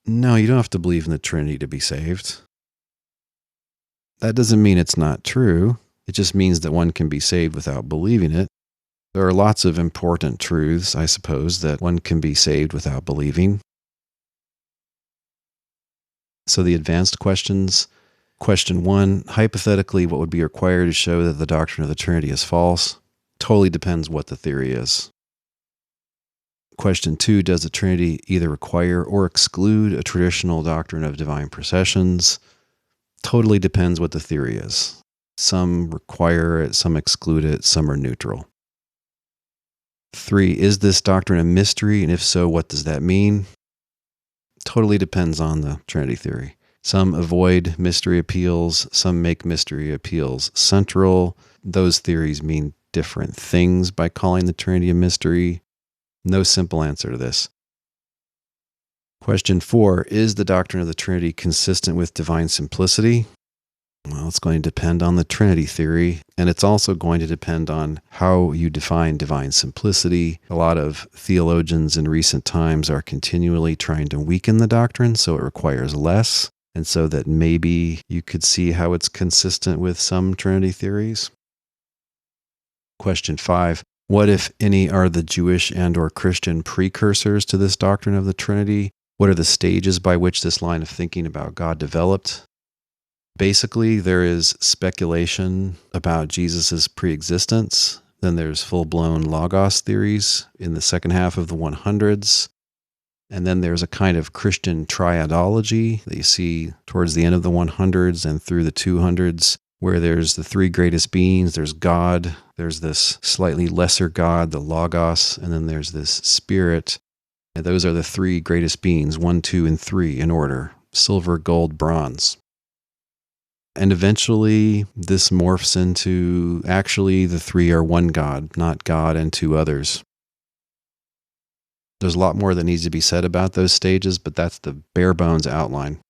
no, you don't have to believe in the Trinity to be saved. That doesn't mean it's not true. It just means that one can be saved without believing it. There are lots of important truths, I suppose, that one can be saved without believing. So the advanced questions. Question 1, hypothetically, what would be required to show that the doctrine of the Trinity is false? Totally depends what the theory is. Question 2, does the Trinity either require or exclude a traditional doctrine of divine processions? Totally depends what the theory is. Some require it, some exclude it, some are neutral. 3, is this doctrine a mystery, and if so, what does that mean? Totally depends on the Trinity theory. Some avoid mystery appeals, some make mystery appeals central. Those theories mean different things by calling the Trinity a mystery. No simple answer to this. Question 4, is the doctrine of the Trinity consistent with divine simplicity? Well, it's going to depend on the Trinity theory, and it's also going to depend on how you define divine simplicity. A lot of theologians in recent times are continually trying to weaken the doctrine, so it requires less, and so that maybe you could see how it's consistent with some Trinity theories. Question 5, what, if any, are the Jewish and or Christian precursors to this doctrine of the Trinity? What are the stages by which this line of thinking about God developed? Basically, there is speculation about Jesus' preexistence. Then there's full-blown Logos theories in the second half of the 100s. And then there's a kind of Christian triadology that you see towards the end of the 100s and through the 200s, where there's the three greatest beings. There's God, there's this slightly lesser God, the Logos, and then there's this Spirit. And those are the three greatest beings, 1, 2, and 3 in order: silver, gold, bronze. And eventually, this morphs into actually the three are one God, not God and two others. There's a lot more that needs to be said about those stages, but that's the bare bones outline.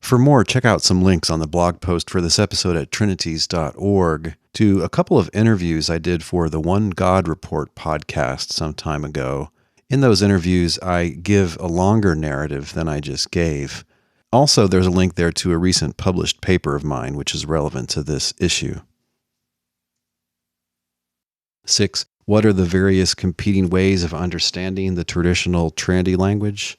For more, check out some links on the blog post for this episode at trinities.org to a couple of interviews I did for the One God Report podcast some time ago. In those interviews, I give a longer narrative than I just gave. Also, there's a link there to a recent published paper of mine, which is relevant to this issue. 6. What are the various competing ways of understanding the traditional Trinity language?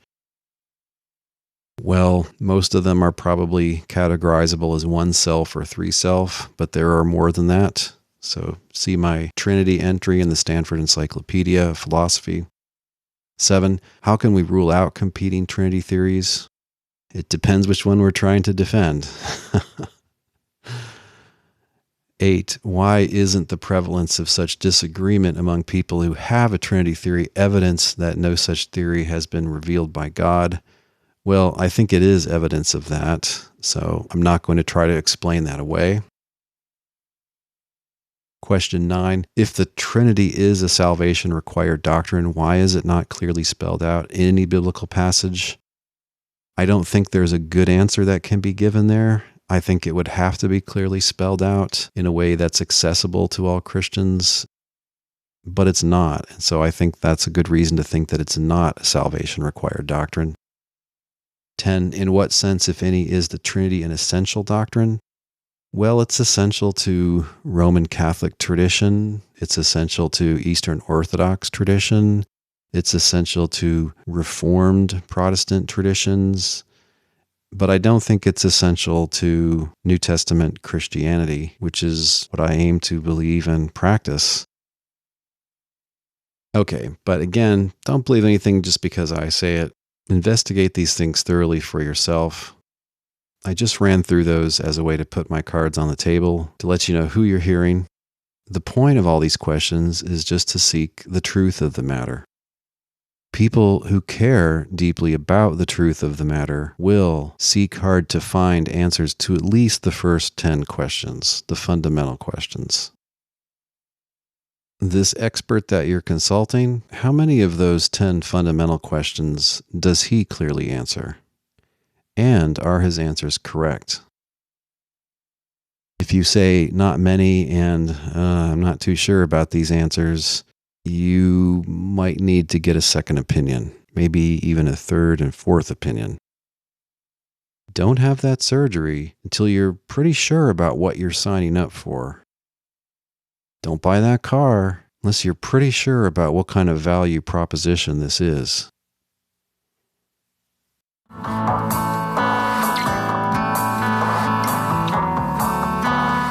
Well, most of them are probably categorizable as one self or three self, but there are more than that. So see my Trinity entry in the Stanford Encyclopedia of Philosophy. 7. How can we rule out competing Trinity theories? It depends which one we're trying to defend. 8. Why isn't the prevalence of such disagreement among people who have a Trinity theory evidence that no such theory has been revealed by God? Well, I think it is evidence of that, so I'm not going to try to explain that away. Question 9. If the Trinity is a salvation-required doctrine, why is it not clearly spelled out in any biblical passage? I don't think there's a good answer that can be given there. I think it would have to be clearly spelled out in a way that's accessible to all Christians, but it's not. And so I think that's a good reason to think that it's not a salvation-required doctrine. 10. In what sense, if any, is the Trinity an essential doctrine? Well, it's essential to Roman Catholic tradition. It's essential to Eastern Orthodox tradition. It's essential to Reformed Protestant traditions, but I don't think it's essential to New Testament Christianity, which is what I aim to believe and practice. Okay, but again, don't believe anything just because I say it. Investigate these things thoroughly for yourself. I just ran through those as a way to put my cards on the table, to let you know who you're hearing. The point of all these questions is just to seek the truth of the matter. People who care deeply about the truth of the matter will seek hard to find answers to at least the first 10 questions, the fundamental questions. This expert that you're consulting, how many of those 10 fundamental questions does he clearly answer? And are his answers correct? If you say not many and I'm not too sure about these answers, you might need to get a second opinion, maybe even a third and fourth opinion. Don't have that surgery until you're pretty sure about what you're signing up for. Don't buy that car unless you're pretty sure about what kind of value proposition this is.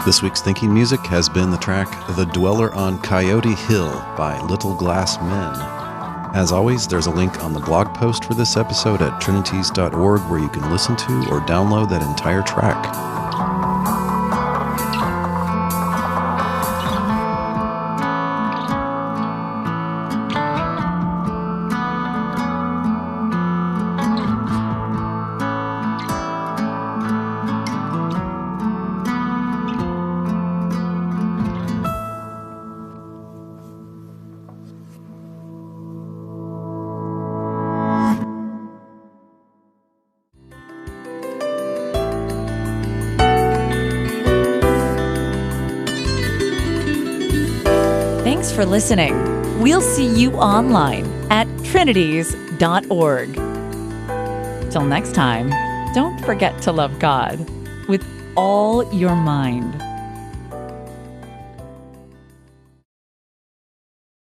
This week's thinking music has been the track The Dweller on Coyote Hill by Little Glass Men. As always, there's a link on the blog post for this episode at trinities.org where you can listen to or download that entire track. Thanks for listening. We'll see you online at trinities.org. Till next time, don't forget to love God with all your mind.